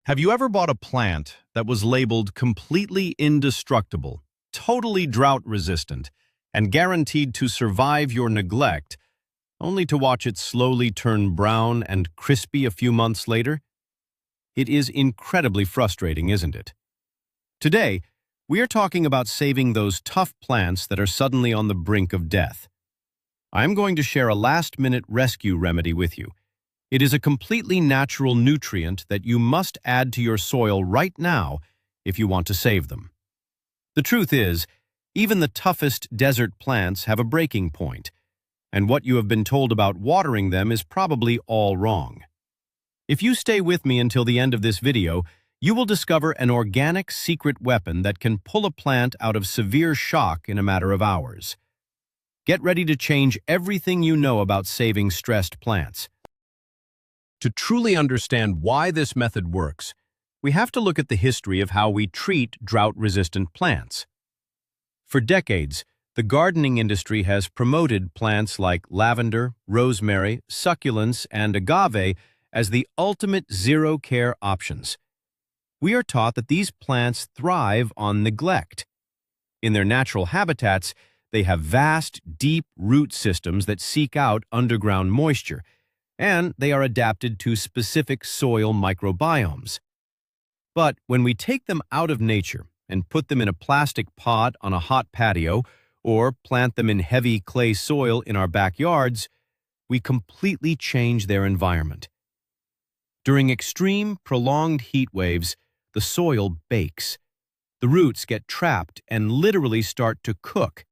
Have you ever bought a plant that was labeled completely indestructible, totally drought-resistant, and guaranteed to survive your neglect, only to watch it slowly turn brown and crispy a few months later? It is incredibly frustrating, isn't it? Today, we are talking about saving those tough plants that are suddenly on the brink of death. I'm going to share a last-minute rescue remedy with you. It is a completely natural nutrient that you must add to your soil right now if you want to save them. The truth is, even the toughest desert plants have a breaking point, and what you have been told about watering them is probably all wrong. If you stay with me until the end of this video, you will discover an organic secret weapon that can pull a plant out of severe shock in a matter of hours. Get ready to change everything you know about saving stressed plants. To truly understand why this method works, we have to look at the history of how we treat drought-resistant plants. For decades, the gardening industry has promoted plants like lavender, rosemary, succulents, and agave as the ultimate zero-care options. We are taught that these plants thrive on neglect. In their natural habitats, they have vast, deep root systems that seek out underground moisture, and they are adapted to specific soil microbiomes. But when we take them out of nature and put them in a plastic pot on a hot patio or plant them in heavy clay soil in our backyards, we completely change their environment. During extreme, prolonged heat waves, the soil bakes. The roots get trapped and literally start to cook.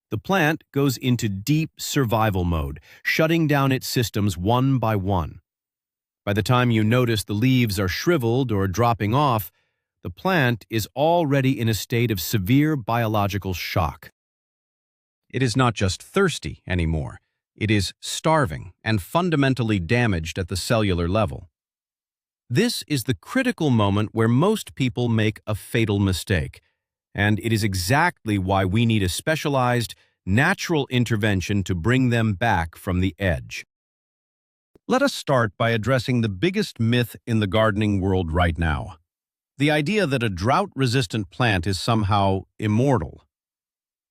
The plant goes into deep survival mode, shutting down its systems one by one. By the time you notice the leaves are shriveled or dropping off, the plant is already in a state of severe biological shock. It is not just thirsty anymore. It is starving and fundamentally damaged at the cellular level. This is the critical moment where most people make a fatal mistake. And it is exactly why we need a specialized, natural intervention to bring them back from the edge. Let us start by addressing the biggest myth in the gardening world right now: the idea that a drought-resistant plant is somehow immortal.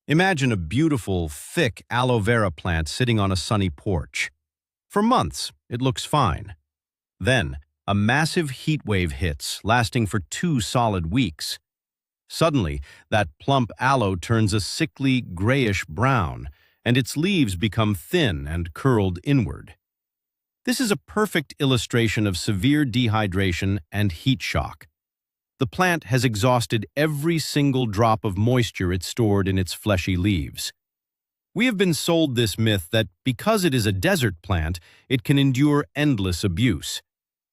Imagine a beautiful, thick aloe vera plant sitting on a sunny porch. For months, it looks fine. Then, a massive heat wave hits, lasting for 2 solid weeks. Suddenly, that plump aloe turns a sickly, grayish-brown, and its leaves become thin and curled inward. This is a perfect illustration of severe dehydration and heat shock. The plant has exhausted every single drop of moisture it stored in its fleshy leaves. We have been sold this myth that because it is a desert plant, it can endure endless abuse.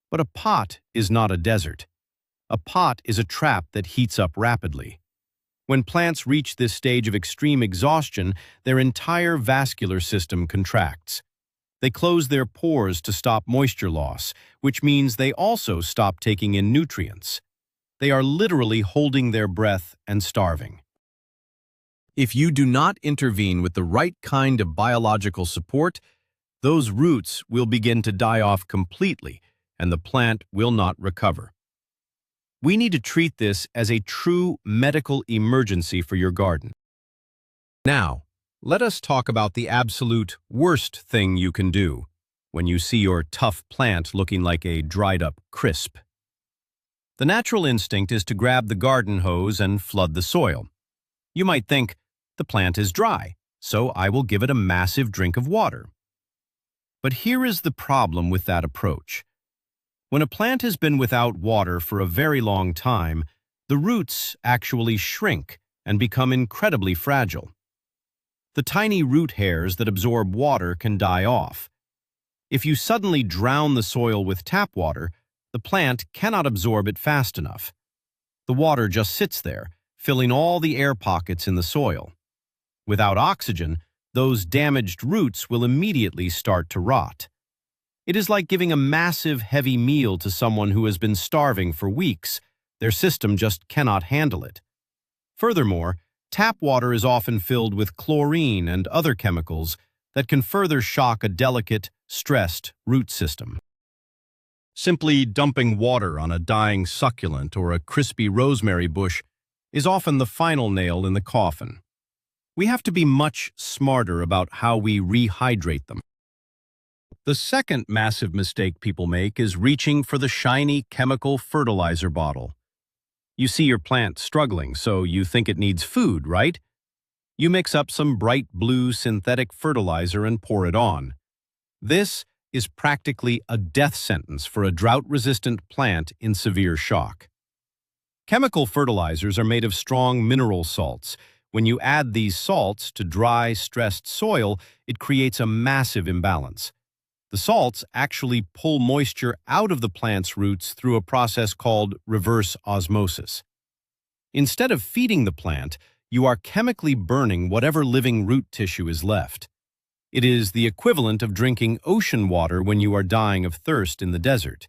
But a pot is not a desert. A pot is a trap that heats up rapidly. When plants reach this stage of extreme exhaustion, their entire vascular system contracts. They close their pores to stop moisture loss, which means they also stop taking in nutrients. They are literally holding their breath and starving. If you do not intervene with the right kind of biological support, those roots will begin to die off completely, and the plant will not recover. We need to treat this as a true medical emergency for your garden. Now, let us talk about the absolute worst thing you can do when you see your tough plant looking like a dried-up crisp. The natural instinct is to grab the garden hose and flood the soil. You might think, the plant is dry, so I will give it a massive drink of water. But here is the problem with that approach. When a plant has been without water for a very long time, the roots actually shrink and become incredibly fragile. The tiny root hairs that absorb water can die off. If you suddenly drown the soil with tap water, the plant cannot absorb it fast enough. The water just sits there, filling all the air pockets in the soil. Without oxygen, those damaged roots will immediately start to rot. It is like giving a massive, heavy meal to someone who has been starving for weeks. Their system just cannot handle it. Furthermore, tap water is often filled with chlorine and other chemicals that can further shock a delicate, stressed root system. Simply dumping water on a dying succulent or a crispy rosemary bush is often the final nail in the coffin. We have to be much smarter about how we rehydrate them. The second massive mistake people make is reaching for the shiny chemical fertilizer bottle. You see your plant struggling, so you think it needs food, right? You mix up some bright blue synthetic fertilizer and pour it on. This is practically a death sentence for a drought-resistant plant in severe shock. Chemical fertilizers are made of strong mineral salts. When you add these salts to dry, stressed soil, it creates a massive imbalance. The salts actually pull moisture out of the plant's roots through a process called reverse osmosis. Instead of feeding the plant, you are chemically burning whatever living root tissue is left. It is the equivalent of drinking ocean water when you are dying of thirst in the desert.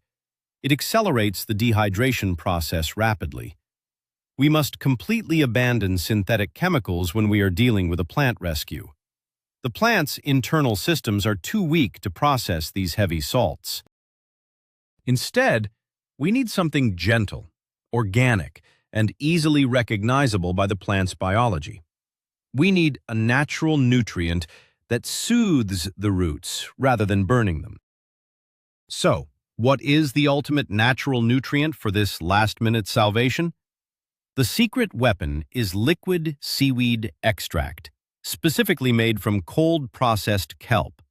It accelerates the dehydration process rapidly. We must completely abandon synthetic chemicals when we are dealing with a plant rescue. The plant's internal systems are too weak to process these heavy salts. Instead, we need something gentle, organic, and easily recognizable by the plant's biology. We need a natural nutrient that soothes the roots rather than burning them. So, what is the ultimate natural nutrient for this last-minute salvation? The secret weapon is liquid seaweed extract, specifically made from cold-processed kelp.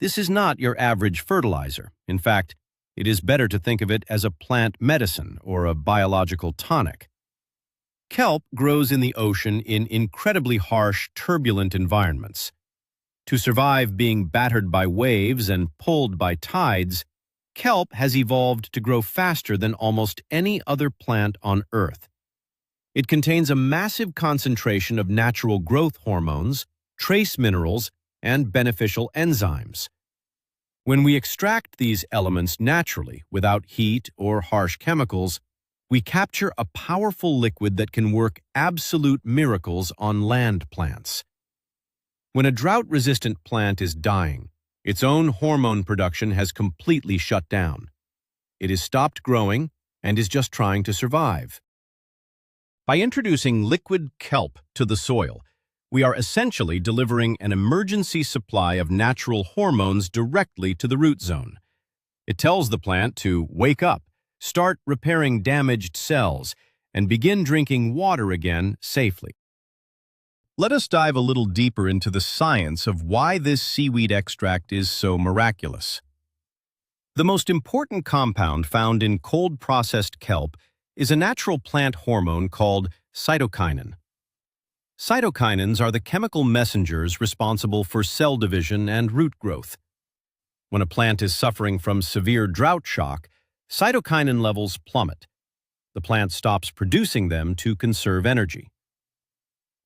This is not your average fertilizer. In fact, it is better to think of it as a plant medicine or a biological tonic. Kelp grows in the ocean in incredibly harsh, turbulent environments. To survive being battered by waves and pulled by tides, kelp has evolved to grow faster than almost any other plant on Earth. It contains a massive concentration of natural growth hormones, trace minerals, and beneficial enzymes. When we extract these elements naturally, without heat or harsh chemicals, we capture a powerful liquid that can work absolute miracles on land plants. When a drought-resistant plant is dying, its own hormone production has completely shut down. It has stopped growing and is just trying to survive. By introducing liquid kelp to the soil, we are essentially delivering an emergency supply of natural hormones directly to the root zone. It tells the plant to wake up, start repairing damaged cells, and begin drinking water again safely. Let us dive a little deeper into the science of why this seaweed extract is so miraculous. The most important compound found in cold-processed kelp is a natural plant hormone called cytokinin. Cytokinins are the chemical messengers responsible for cell division and root growth. When a plant is suffering from severe drought shock, cytokinin levels plummet. The plant stops producing them to conserve energy.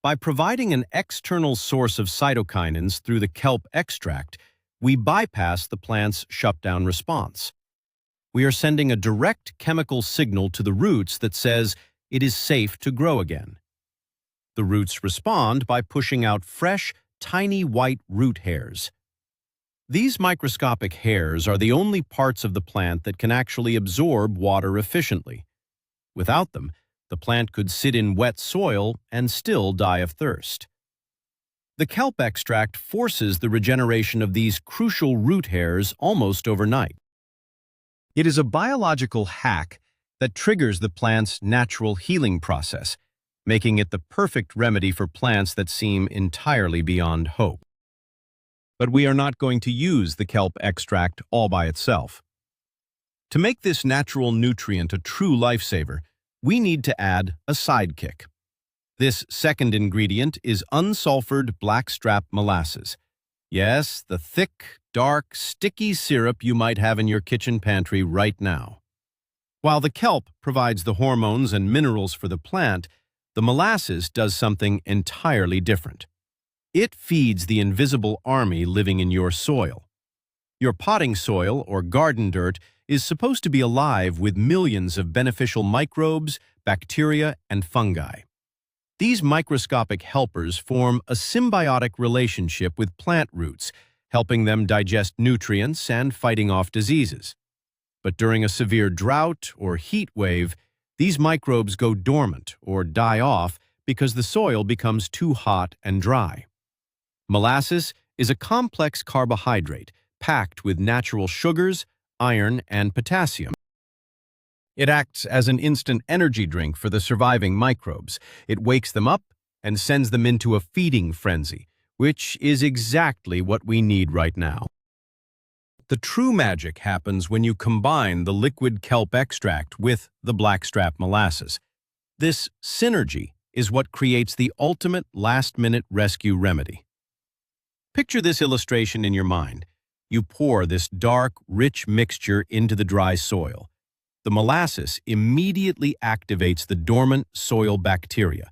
By providing an external source of cytokinins through the kelp extract, we bypass the plant's shutdown response. We are sending a direct chemical signal to the roots that says it is safe to grow again. The roots respond by pushing out fresh, tiny white root hairs. These microscopic hairs are the only parts of the plant that can actually absorb water efficiently. Without them, the plant could sit in wet soil and still die of thirst. The kelp extract forces the regeneration of these crucial root hairs almost overnight. It is a biological hack that triggers the plant's natural healing process, making it the perfect remedy for plants that seem entirely beyond hope. But we are not going to use the kelp extract all by itself. To make this natural nutrient a true lifesaver, we need to add a sidekick. This second ingredient is unsulfured blackstrap molasses. Yes, the thick, dark, sticky syrup you might have in your kitchen pantry right now. While the kelp provides the hormones and minerals for the plant, the molasses does something entirely different. It feeds the invisible army living in your soil. Your potting soil or garden dirt is supposed to be alive with millions of beneficial microbes, bacteria, and fungi. These microscopic helpers form a symbiotic relationship with plant roots, helping them digest nutrients and fighting off diseases. But during a severe drought or heat wave, these microbes go dormant or die off because the soil becomes too hot and dry. Molasses is a complex carbohydrate packed with natural sugars, iron, and potassium. It acts as an instant energy drink for the surviving microbes. It wakes them up and sends them into a feeding frenzy, which is exactly what we need right now. The true magic happens when you combine the liquid kelp extract with the blackstrap molasses. This synergy is what creates the ultimate last-minute rescue remedy. Picture this illustration in your mind. You pour this dark, rich mixture into the dry soil. The molasses immediately activates the dormant soil bacteria.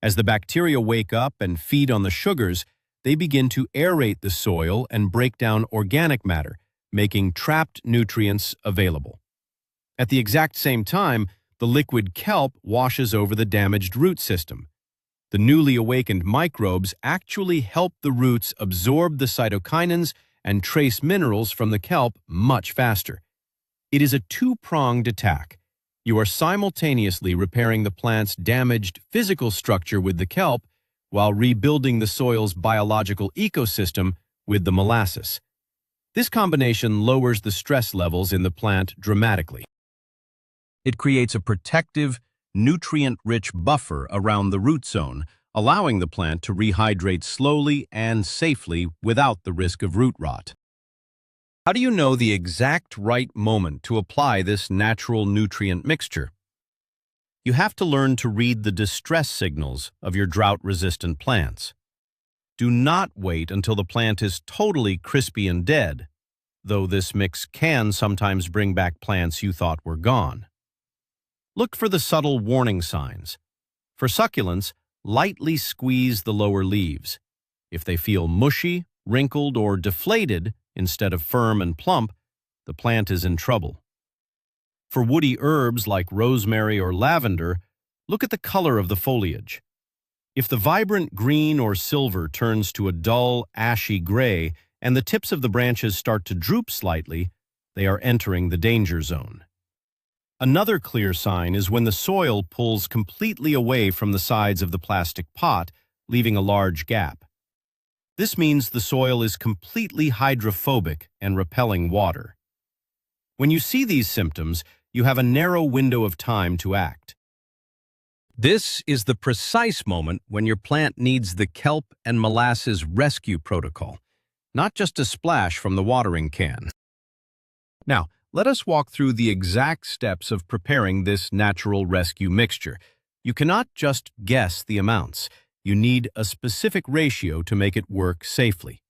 As the bacteria wake up and feed on the sugars, they begin to aerate the soil and break down organic matter, making trapped nutrients available. At the exact same time, the liquid kelp washes over the damaged root system. The newly awakened microbes actually help the roots absorb the cytokinins and trace minerals from the kelp much faster. It is a two-pronged attack. You are simultaneously repairing the plant's damaged physical structure with the kelp while rebuilding the soil's biological ecosystem with the molasses. This combination lowers the stress levels in the plant dramatically. It creates a protective, nutrient-rich buffer around the root zone, allowing the plant to rehydrate slowly and safely without the risk of root rot. How do you know the exact right moment to apply this natural nutrient mixture? You have to learn to read the distress signals of your drought-resistant plants. Do not wait until the plant is totally crispy and dead, though this mix can sometimes bring back plants you thought were gone. Look for the subtle warning signs. For succulents, lightly squeeze the lower leaves. If they feel mushy, wrinkled, or deflated instead of firm and plump, the plant is in trouble. For woody herbs like rosemary or lavender, look at the color of the foliage. If the vibrant green or silver turns to a dull, ashy gray and the tips of the branches start to droop slightly, they are entering the danger zone. Another clear sign is when the soil pulls completely away from the sides of the plastic pot, leaving a large gap. This means the soil is completely hydrophobic and repelling water. When you see these symptoms, you have a narrow window of time to act. This is the precise moment when your plant needs the kelp and molasses rescue protocol, not just a splash from the watering can. Now, let us walk through the exact steps of preparing this natural rescue mixture. You cannot just guess the amounts. You need a specific ratio to make it work safely.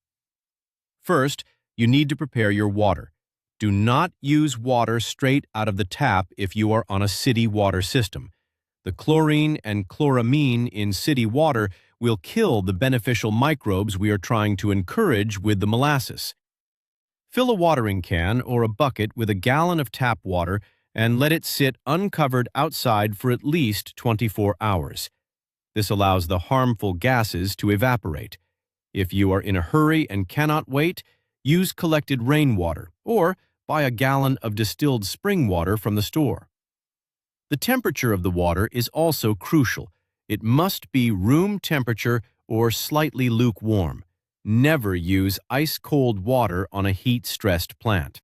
First, you need to prepare your water. Do not use water straight out of the tap if you are on a city water system. The chlorine and chloramine in city water will kill the beneficial microbes we are trying to encourage with the molasses. Fill a watering can or a bucket with a gallon of tap water and let it sit uncovered outside for at least 24 hours. This allows the harmful gases to evaporate. If you are in a hurry and cannot wait, use collected rainwater or buy a gallon of distilled spring water from the store. The temperature of the water is also crucial. It must be room temperature or slightly lukewarm. Never use ice-cold water on a heat-stressed plant.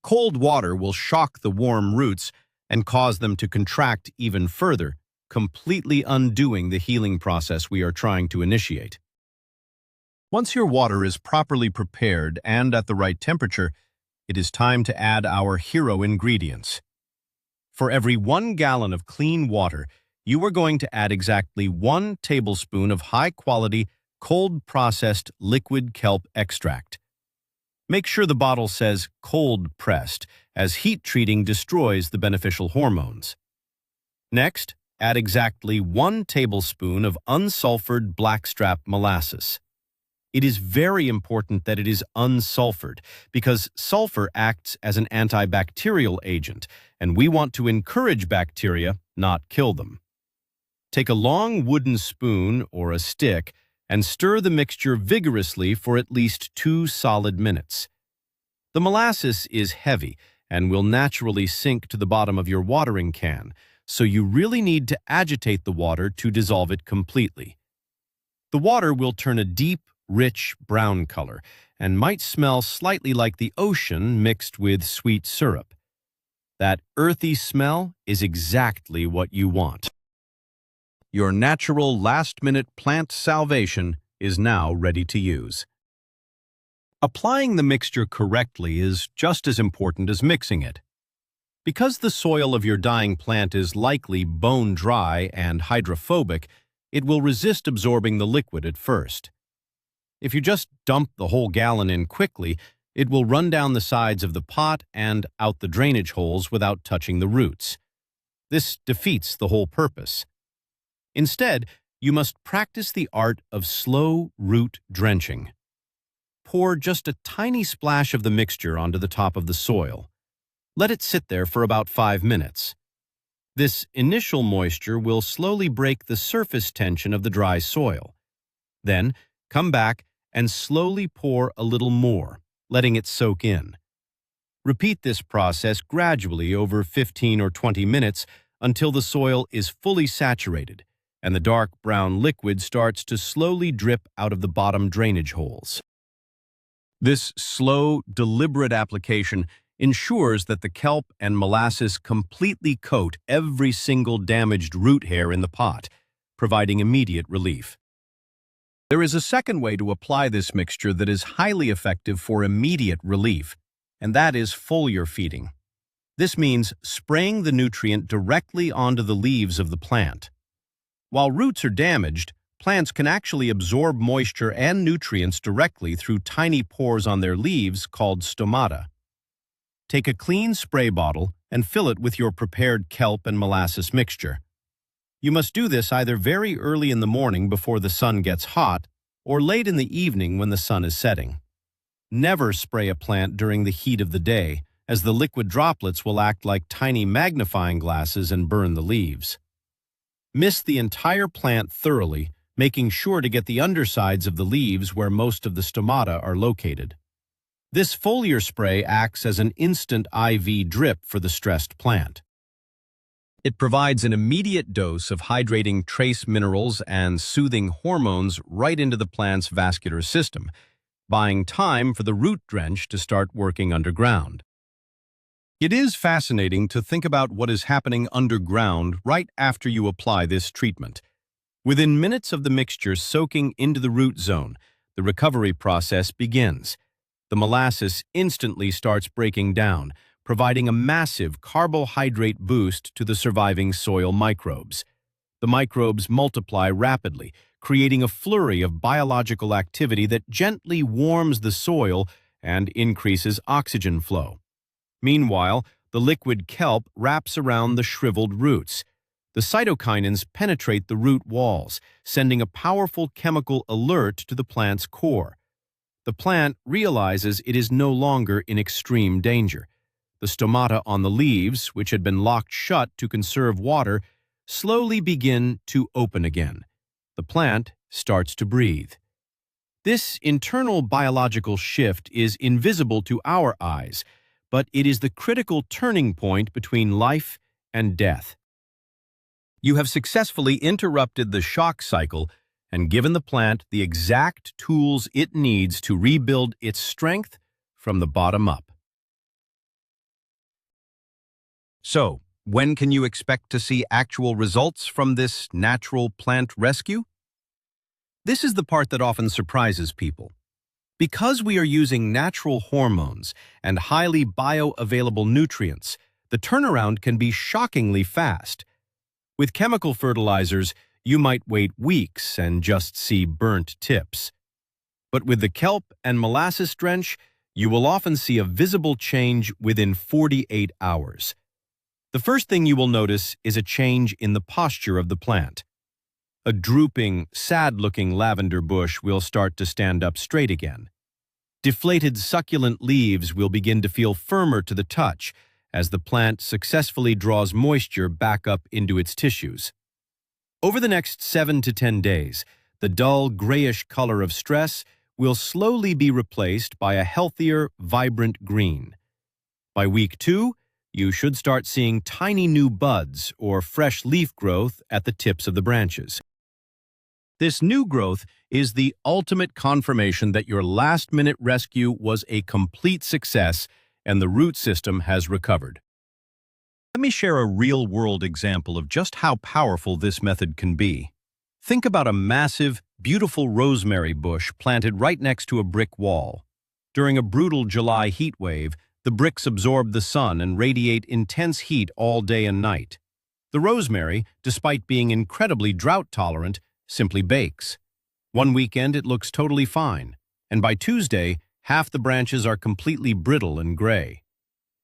Cold water will shock the warm roots and cause them to contract even further, completely undoing the healing process we are trying to initiate. Once your water is properly prepared and at the right temperature, it is time to add our hero ingredients. For every 1 gallon of clean water, you are going to add exactly 1 tablespoon of high-quality, cold-processed liquid kelp extract. Make sure the bottle says cold-pressed, as heat treating destroys the beneficial hormones. Next, add exactly 1 tablespoon of unsulfured blackstrap molasses. It is very important that it is unsulfured because sulfur acts as an antibacterial agent, and we want to encourage bacteria, not kill them. Take a long wooden spoon or a stick and stir the mixture vigorously for at least 2 solid minutes. The molasses is heavy, and will naturally sink to the bottom of your watering can, so you really need to agitate the water to dissolve it completely. The water will turn a deep, rich brown color and might smell slightly like the ocean mixed with sweet syrup. That earthy smell is exactly what you want. Your natural last-minute plant salvation is now ready to use. Applying the mixture correctly is just as important as mixing it. Because the soil of your dying plant is likely bone dry and hydrophobic, it will resist absorbing the liquid at first. If you just dump the whole gallon in quickly, it will run down the sides of the pot and out the drainage holes without touching the roots. This defeats the whole purpose. Instead, you must practice the art of slow root drenching. Pour just a tiny splash of the mixture onto the top of the soil. Let it sit there for about 5 minutes. This initial moisture will slowly break the surface tension of the dry soil. Then, come back and slowly pour a little more, letting it soak in. Repeat this process gradually over 15 or 20 minutes until the soil is fully saturated and the dark brown liquid starts to slowly drip out of the bottom drainage holes. This slow, deliberate application ensures that the kelp and molasses completely coat every single damaged root hair in the pot, providing immediate relief. There is a second way to apply this mixture that is highly effective for immediate relief, and that is foliar feeding. This means spraying the nutrient directly onto the leaves of the plant. While roots are damaged, plants can actually absorb moisture and nutrients directly through tiny pores on their leaves called stomata. Take a clean spray bottle and fill it with your prepared kelp and molasses mixture. You must do this either very early in the morning before the sun gets hot or late in the evening when the sun is setting. Never spray a plant during the heat of the day, as the liquid droplets will act like tiny magnifying glasses and burn the leaves. Mist the entire plant thoroughly, making sure to get the undersides of the leaves where most of the stomata are located. This foliar spray acts as an instant IV drip for the stressed plant. It provides an immediate dose of hydrating trace minerals and soothing hormones right into the plant's vascular system, buying time for the root drench to start working underground. It is fascinating to think about what is happening underground right after you apply this treatment. Within minutes of the mixture soaking into the root zone, the recovery process begins. The molasses instantly starts breaking down, providing a massive carbohydrate boost to the surviving soil microbes. The microbes multiply rapidly, creating a flurry of biological activity that gently warms the soil and increases oxygen flow. Meanwhile, the liquid kelp wraps around the shriveled roots. The cytokinins penetrate the root walls, sending a powerful chemical alert to the plant's core. The plant realizes it is no longer in extreme danger. The stomata on the leaves, which had been locked shut to conserve water, slowly begin to open again. The plant starts to breathe. This internal biological shift is invisible to our eyes, but it is the critical turning point between life and death. You have successfully interrupted the shock cycle and given the plant the exact tools it needs to rebuild its strength from the bottom up. So, when can you expect to see actual results from this natural plant rescue? This is the part that often surprises people. Because we are using natural hormones and highly bioavailable nutrients, the turnaround can be shockingly fast. With chemical fertilizers, you might wait weeks and just see burnt tips. But with the kelp and molasses drench, you will often see a visible change within 48 hours. The first thing you will notice is a change in the posture of the plant. A drooping, sad-looking lavender bush will start to stand up straight again. Deflated succulent leaves will begin to feel firmer to the touch as the plant successfully draws moisture back up into its tissues. Over the next 7 to 10 days, the dull grayish color of stress will slowly be replaced by a healthier, vibrant green. By week 2, you should start seeing tiny new buds or fresh leaf growth at the tips of the branches. This new growth is the ultimate confirmation that your last-minute rescue was a complete success and the root system has recovered. Let me share a real-world example of just how powerful this method can be. Think about a massive, beautiful rosemary bush planted right next to a brick wall. During a brutal July heat wave, the bricks absorb the sun and radiate intense heat all day and night. The rosemary, despite being incredibly drought-tolerant, simply bakes. One weekend it looks totally fine, and by Tuesday, half the branches are completely brittle and gray.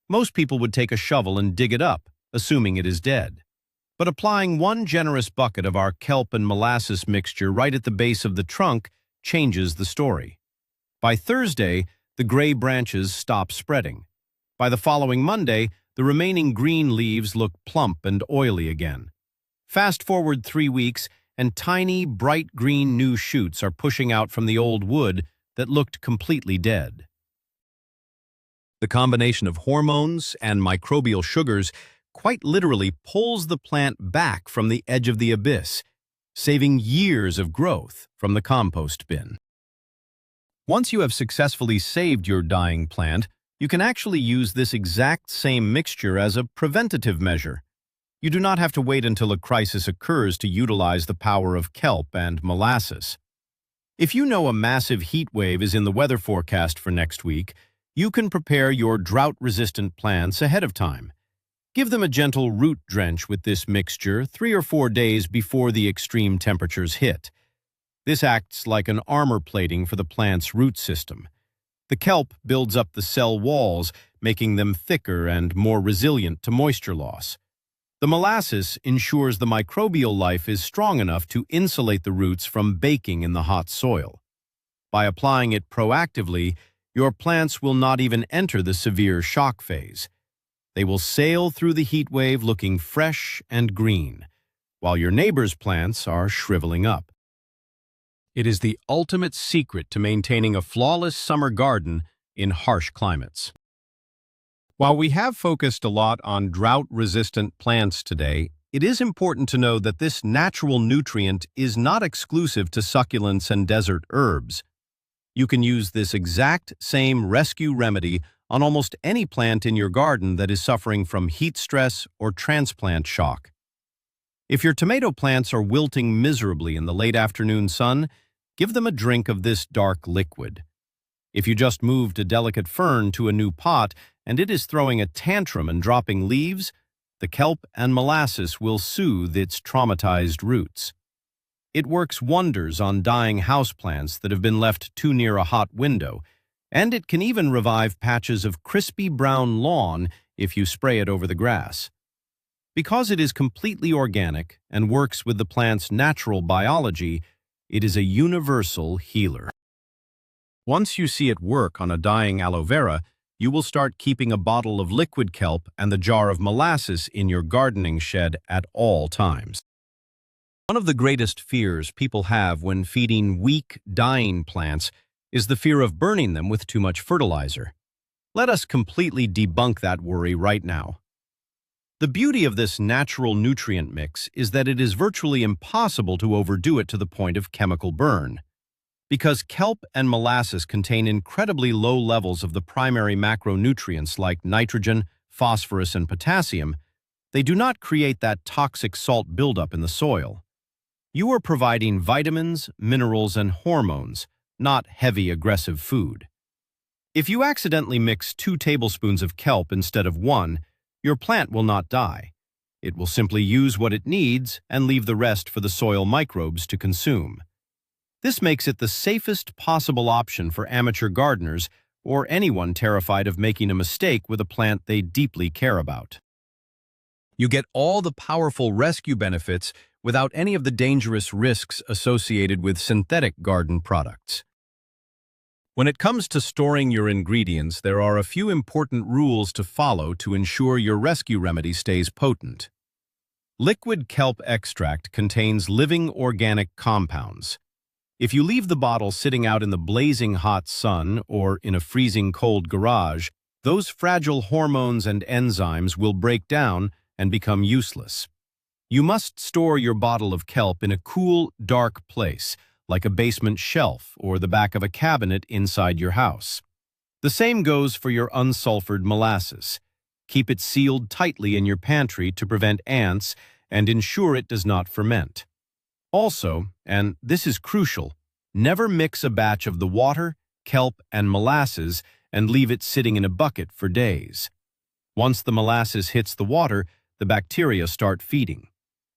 Most people would take a shovel and dig it up, assuming it is dead. But applying one generous bucket of our kelp and molasses mixture right at the base of the trunk changes the story. By Thursday, the gray branches stop spreading. By the following Monday, the remaining green leaves look plump and oily again. Fast forward 3 weeks, and tiny, bright green new shoots are pushing out from the old wood that looked completely dead. The combination of hormones and microbial sugars quite literally pulls the plant back from the edge of the abyss, saving years of growth from the compost bin. Once you have successfully saved your dying plant, you can actually use this exact same mixture as a preventative measure. You do not have to wait until a crisis occurs to utilize the power of kelp and molasses. If you know a massive heat wave is in the weather forecast for next week, you can prepare your drought-resistant plants ahead of time. Give them a gentle root drench with this mixture 3 or 4 days before the extreme temperatures hit. This acts like an armor plating for the plant's root system. The kelp builds up the cell walls, making them thicker and more resilient to moisture loss. The molasses ensures the microbial life is strong enough to insulate the roots from baking in the hot soil. By applying it proactively, your plants will not even enter the severe shock phase. They will sail through the heat wave looking fresh and green, while your neighbor's plants are shriveling up. It is the ultimate secret to maintaining a flawless summer garden in harsh climates. While we have focused a lot on drought-resistant plants today, it is important to know that this natural nutrient is not exclusive to succulents and desert herbs. You can use this exact same rescue remedy on almost any plant in your garden that is suffering from heat stress or transplant shock. If your tomato plants are wilting miserably in the late afternoon sun, give them a drink of this dark liquid. If you just moved a delicate fern to a new pot and it is throwing a tantrum and dropping leaves, the kelp and molasses will soothe its traumatized roots. It works wonders on dying houseplants that have been left too near a hot window, and it can even revive patches of crispy brown lawn if you spray it over the grass. Because it is completely organic and works with the plant's natural biology, it is a universal healer. Once you see it work on a dying aloe vera, you will start keeping a bottle of liquid kelp and the jar of molasses in your gardening shed at all times. One of the greatest fears people have when feeding weak, dying plants is the fear of burning them with too much fertilizer. Let us completely debunk that worry right now. The beauty of this natural nutrient mix is that it is virtually impossible to overdo it to the point of chemical burn. Because kelp and molasses contain incredibly low levels of the primary macronutrients like nitrogen, phosphorus, and potassium, they do not create that toxic salt buildup in the soil. You are providing vitamins, minerals, and hormones, not heavy, aggressive food. If you accidentally mix 2 tablespoons of kelp instead of 1, your plant will not die. It will simply use what it needs and leave the rest for the soil microbes to consume. This makes it the safest possible option for amateur gardeners or anyone terrified of making a mistake with a plant they deeply care about. You get all the powerful rescue benefits without any of the dangerous risks associated with synthetic garden products. When it comes to storing your ingredients, there are a few important rules to follow to ensure your rescue remedy stays potent. Liquid kelp extract contains living organic compounds. If you leave the bottle sitting out in the blazing hot sun or in a freezing cold garage, those fragile hormones and enzymes will break down and become useless. You must store your bottle of kelp in a cool, dark place, like a basement shelf or the back of a cabinet inside your house. The same goes for your unsulfured molasses. Keep it sealed tightly in your pantry to prevent ants and ensure it does not ferment. Also, and this is crucial, never mix a batch of the water, kelp, and molasses and leave it sitting in a bucket for days. Once the molasses hits the water, the bacteria start feeding.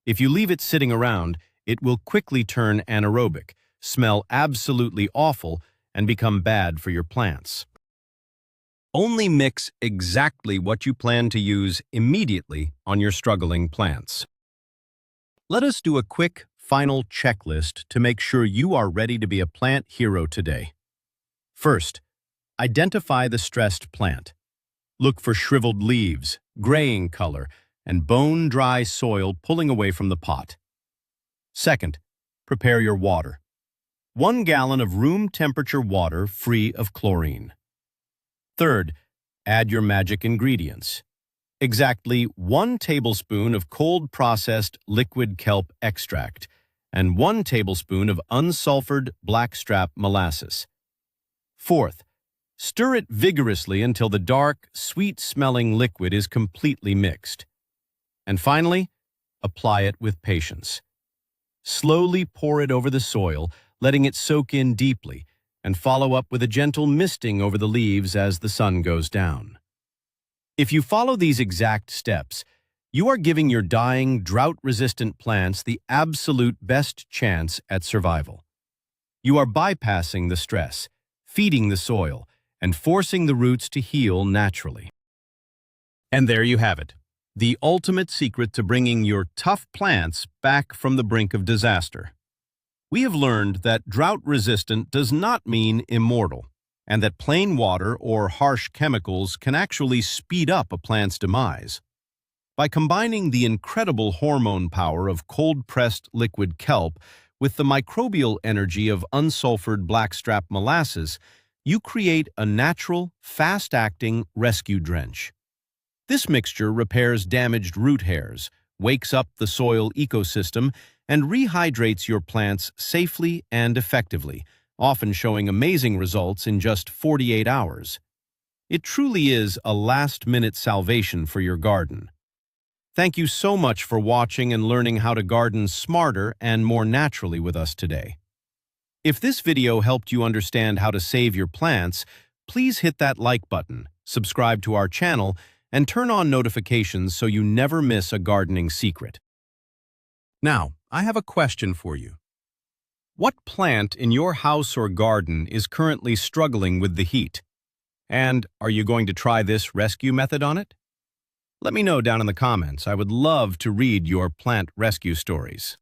If you leave it sitting around, it will quickly turn anaerobic, smell absolutely awful, and become bad for your plants. Only mix exactly what you plan to use immediately on your struggling plants. Let us do a quick, final checklist to make sure you are ready to be a plant hero today. First, identify the stressed plant. Look for shriveled leaves, graying color, and bone-dry soil pulling away from the pot. Second, prepare your water. 1 gallon of room-temperature water free of chlorine. Third, add your magic ingredients. Exactly 1 tablespoon of cold-processed liquid kelp extract and 1 tablespoon of unsulfured blackstrap molasses. Fourth, stir it vigorously until the dark, sweet-smelling liquid is completely mixed. And finally, apply it with patience. Slowly pour it over the soil, letting it soak in deeply, and follow up with a gentle misting over the leaves as the sun goes down. If you follow these exact steps, you are giving your dying, drought-resistant plants the absolute best chance at survival. You are bypassing the stress, feeding the soil, and forcing the roots to heal naturally. And there you have it, the ultimate secret to bringing your tough plants back from the brink of disaster. We have learned that drought-resistant does not mean immortal, and that plain water or harsh chemicals can actually speed up a plant's demise. By combining the incredible hormone power of cold-pressed liquid kelp with the microbial energy of unsulfured blackstrap molasses, you create a natural, fast-acting rescue drench. This mixture repairs damaged root hairs, wakes up the soil ecosystem, and rehydrates your plants safely and effectively, often showing amazing results in just 48 hours. It truly is a last-minute salvation for your garden. Thank you so much for watching and learning how to garden smarter and more naturally with us today. If this video helped you understand how to save your plants, please hit that like button, subscribe to our channel, and turn on notifications so you never miss a gardening secret. Now, I have a question for you. What plant in your house or garden is currently struggling with the heat? And are you going to try this rescue method on it? Let me know down in the comments. I would love to read your plant rescue stories.